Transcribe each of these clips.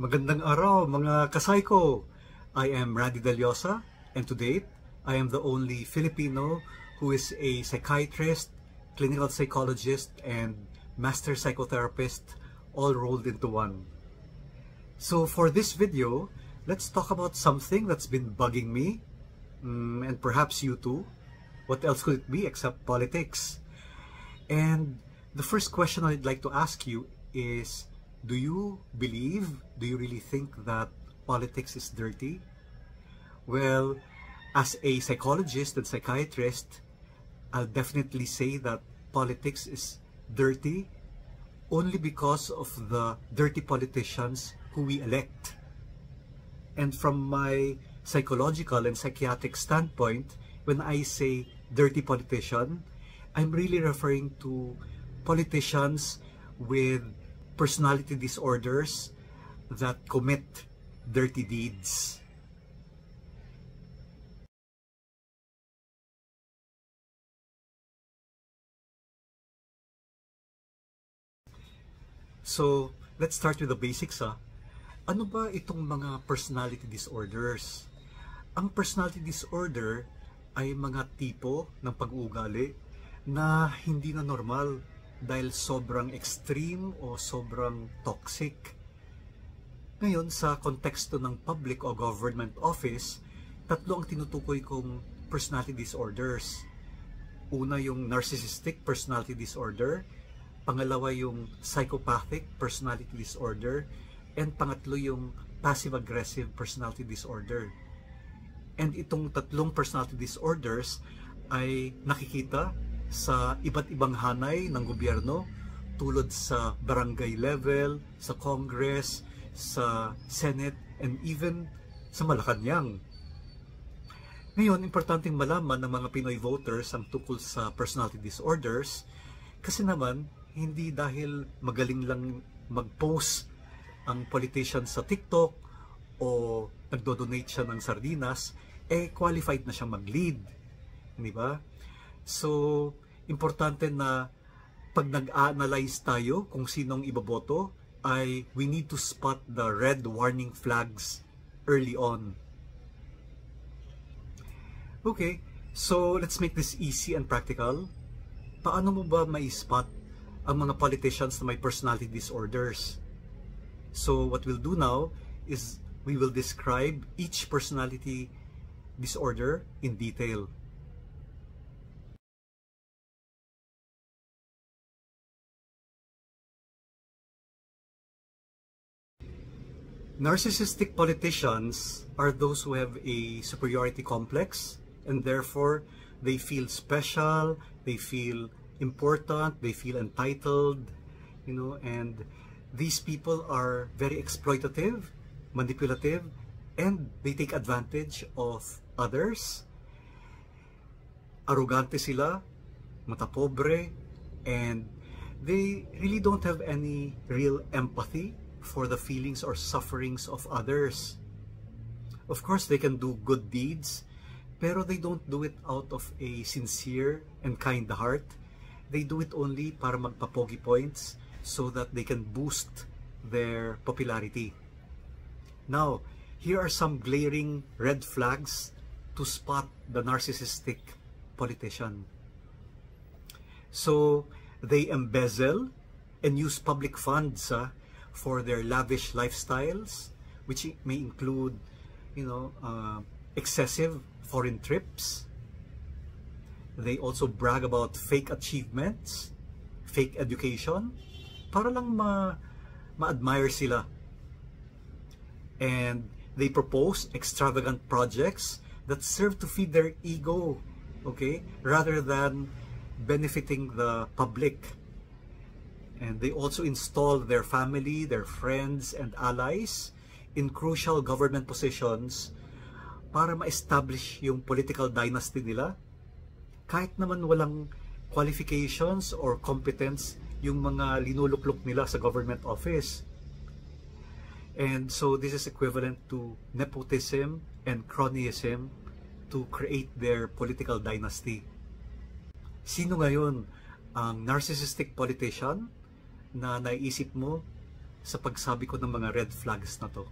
Magandang araw mga kasayko! I am Randy Deliosa, and to date, I am the only Filipino who is a psychiatrist, clinical psychologist, and master psychotherapist all rolled into one. So for this video, let's talk about something that's been bugging me, and perhaps you too. What else could it be except politics? And the first question I'd like to ask you is, do you really think that politics is dirty? Well, as a psychologist and psychiatrist, I'll definitely say that politics is dirty only because of the dirty politicians who we elect. And from my psychological and psychiatric standpoint, when I say dirty politician, I'm really referring to politicians with personality disorders that commit dirty deeds. So, let's start with the basics. Ano ba itong mga personality disorders? Ang personality disorder ay mga tipo ng pag-uugali na hindi na normal dahil sobrang extreme o sobrang toxic. Ngayon, sa konteksto ng public o government office, tatlo ang tinutukoy kong personality disorders. Una yung narcissistic personality disorder, pangalawa yung psychopathic personality disorder, and pangatlo yung passive-aggressive personality disorder. And itong tatlong personality disorders ay nakikita sa iba't ibang hanay ng gobyerno tulad sa barangay level, sa Congress, sa Senate, and even sa Malacanang. Ngayon, importanteng malaman ng mga Pinoy voters ang tungkol sa personality disorders kasi naman, hindi dahil magaling lang mag-post ang politician sa TikTok o nagdo-donate siya ng sardinas, qualified na siyang mag-lead. Di ba? So, importante na pag nag-analyze tayo kung sinong iboboto, ay we need to spot the red warning flags early on. Okay, so let's make this easy and practical. Paano mo ba mai-spot ang mga politicians na may personality disorders? So, what we'll do now is we will describe each personality disorder in detail. Narcissistic politicians are those who have a superiority complex, and therefore they feel special, they feel important, they feel entitled, and these people are very exploitative, manipulative, and they take advantage of others. Arrogante sila, matapobre, and they really don't have any real empathy for the feelings or sufferings of others. Of course, they can do good deeds, pero they don't do it out of a sincere and kind heart. They do it only para magpapogi points so that they can boost their popularity. Now, here are some glaring red flags to spot the narcissistic politician. So, they embezzle and use public funds for their lavish lifestyles, which may include, excessive foreign trips. They also brag about fake achievements, fake education, para lang ma-admire sila. And they propose extravagant projects that serve to feed their ego, okay, rather than benefiting the public. And they also install their family, their friends, and allies in crucial government positions para ma-establish yung political dynasty nila. Kahit naman walang qualifications or competence yung mga linuluklok nila sa government office. And so this is equivalent to nepotism and cronyism to create their political dynasty. Sino ngayon ang narcissistic politician na naisip mo sa pagsabi ko ng mga red flags na to.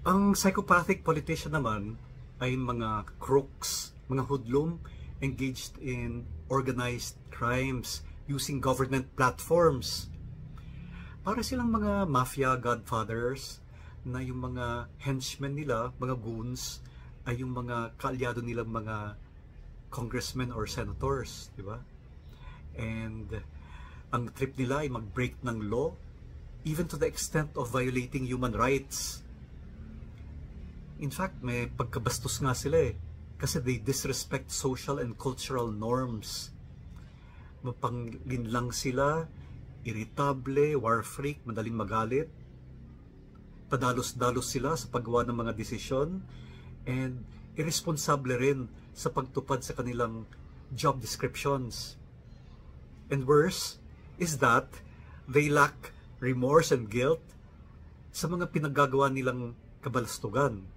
Ang psychopathic politician naman ay mga crooks, mga hoodlum engaged in organized crimes using government platforms. Para silang mga mafia godfathers na yung mga henchmen nila, mga goons, ay yung mga kaalyado nilang mga congressmen or senators, di ba? And ang trip nila ay mag-break ng law, even to the extent of violating human rights. In fact, may pagkabastos nga sila kasi they disrespect social and cultural norms. Mapanglinlang sila, irritable, war freak, madaling magalit. Padalos-dalos sila sa paggawa ng mga desisyon and irresponsible rin sa pagtupad sa kanilang job descriptions. And worse is that they lack remorse and guilt sa mga pinagagawa nilang kabalastugan.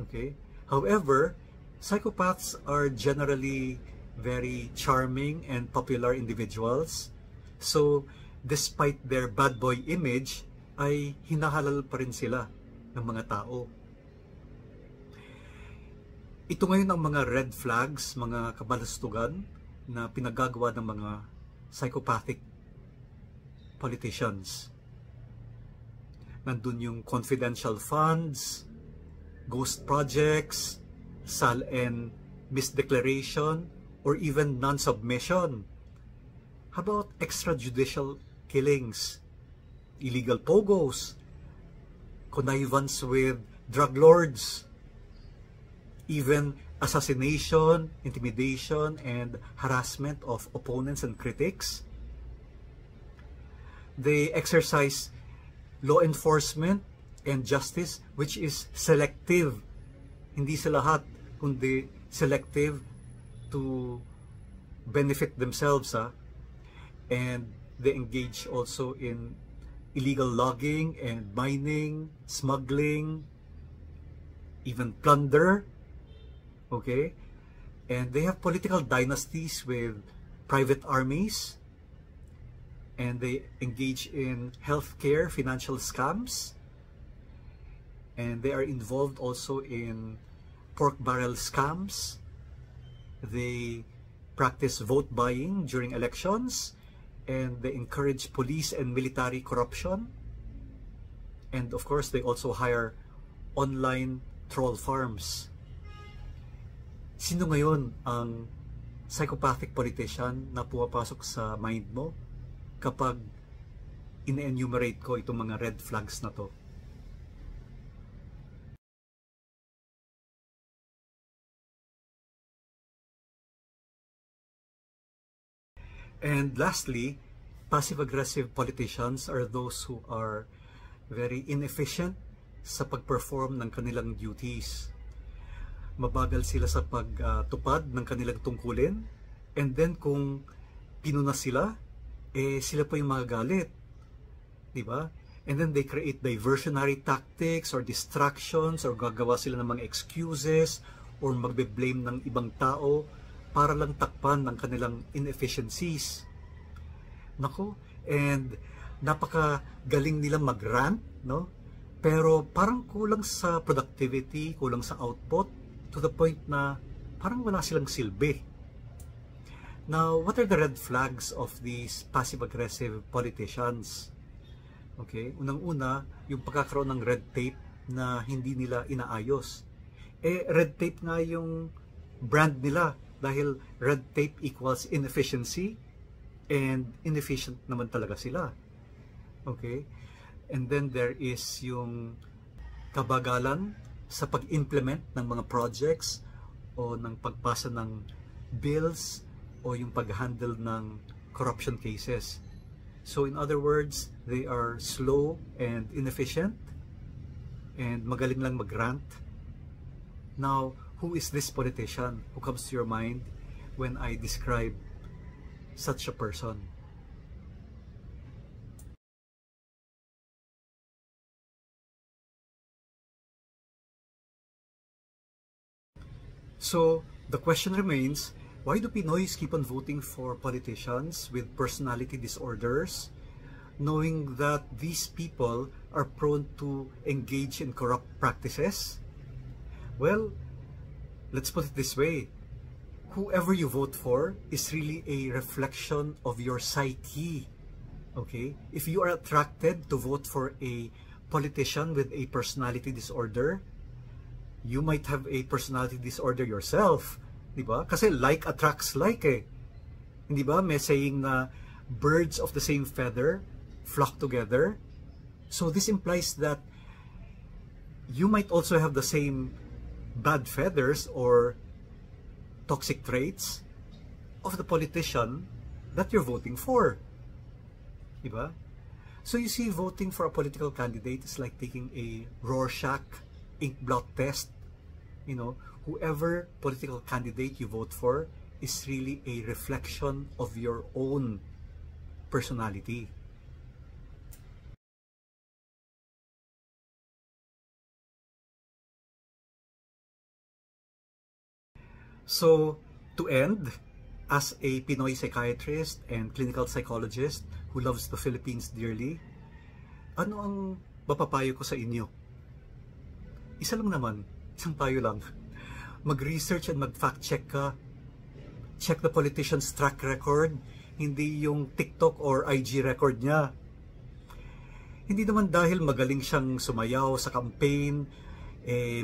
Okay? However, psychopaths are generally very charming and popular individuals. So, despite their bad boy image, ay hinahalal pa rin sila ng mga tao. Ito ngayon ang mga red flags, mga kabalastugan na pinagagawa ng mga psychopathic politicians. Nandun yung confidential funds, ghost projects, SAL-N misdeclaration, or even non-submission. How about extrajudicial killings, illegal pogos, connivance with drug lords, even assassination, intimidation, and harassment of opponents and critics? They exercise law enforcement and justice which is selective. Hindi sa lahat, kundi selective to benefit themselves. And they engage also in illegal logging and mining, smuggling, even plunder. Okay? And they have political dynasties with private armies. And they engage in healthcare, financial scams. And they are involved also in pork barrel scams. They practice vote buying during elections, and they encourage police and military corruption. And of course, they also hire online troll farms. Sino ngayon ang psychopathic politician na pumapasok sa mind mo kapag ine-enumerate ko itong mga red flags na to? And lastly, passive-aggressive politicians are those who are very inefficient sa pag-perform ng kanilang duties. Mabagal sila sa pagtupad ng kanilang tungkulin, and then kung pinuna sila, sila pa yung magagalit. Diba? And then they create diversionary tactics or distractions, or gagawa sila ng mga excuses or magbe-blame ng ibang tao para lang takpan ng kanilang inefficiencies. Nako, and napakagaling nilang mag-rant, no? Pero parang kulang sa productivity, kulang sa output, to the point na parang wala silang silbi. Now, what are the red flags of these passive-aggressive politicians? Okay, unang-una, yung pagkakaroon ng red tape na hindi nila inaayos. Red tape nga yung brand nila, dahil red tape equals inefficiency, and inefficient naman talaga sila. Okay? And then there is yung kabagalan sa pag-implement ng mga projects o ng pagpasa ng bills o yung pag-handle ng corruption cases. So in other words, they are slow and inefficient and magaling lang mag-rant. Now, who is this politician who comes to your mind when I describe such a person? So the question remains, why do Pinoys keep on voting for politicians with personality disorders, knowing that these people are prone to engage in corrupt practices? Well, let's put it this way. Whoever you vote for is really a reflection of your psyche. Okay? If you are attracted to vote for a politician with a personality disorder, you might have a personality disorder yourself. Diba? Kasi like attracts like eh. Hindi ba? May saying na birds of the same feather flock together. So this implies that you might also have the same bad feathers or toxic traits of the politician that you're voting for. Diba? So you see, voting for a political candidate is like taking a Rorschach ink blot test. You know, whoever political candidate you vote for is really a reflection of your own personality. So, to end, as a Pinoy psychiatrist and clinical psychologist who loves the Philippines dearly, ano ang mapapayo ko sa inyo? Isa lang naman, isang payo lang. Mag-research and mag-fact check ka. Check the politician's track record, hindi yung TikTok or IG record niya. Hindi naman dahil magaling siyang sumayaw sa campaign,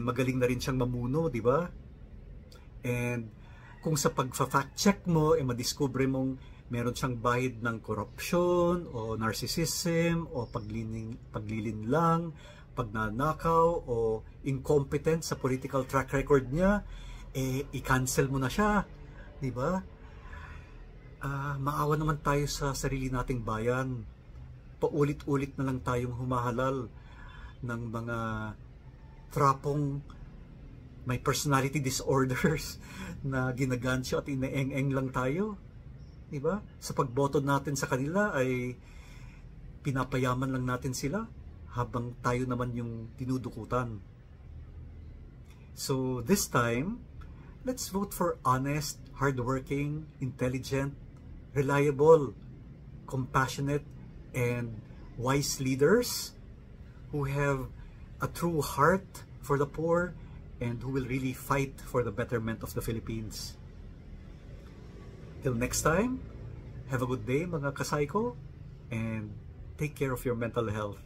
magaling na rin siyang mamuno, di ba? And kung sa pag-fact check mo, madiscover mong meron siyang bahid ng corruption o narcissism o paglilinlang, pagnanakaw o incompetent sa political track record niya, i-cancel mo na siya, di ba? Maawa naman tayo sa sarili nating bayan. Paulit-ulit na lang tayong humahalal ng mga trapong may personality disorders na ginagansyo at inaeng-eng lang tayo. Diba? Sa pagboto natin sa kanila ay pinapayaman lang natin sila habang tayo naman yung dinudukutan. So this time, let's vote for honest, hardworking, intelligent, reliable, compassionate, and wise leaders who have a true heart for the poor and who will really fight for the betterment of the Philippines. Till next time, have a good day mga kasayko, and take care of your mental health.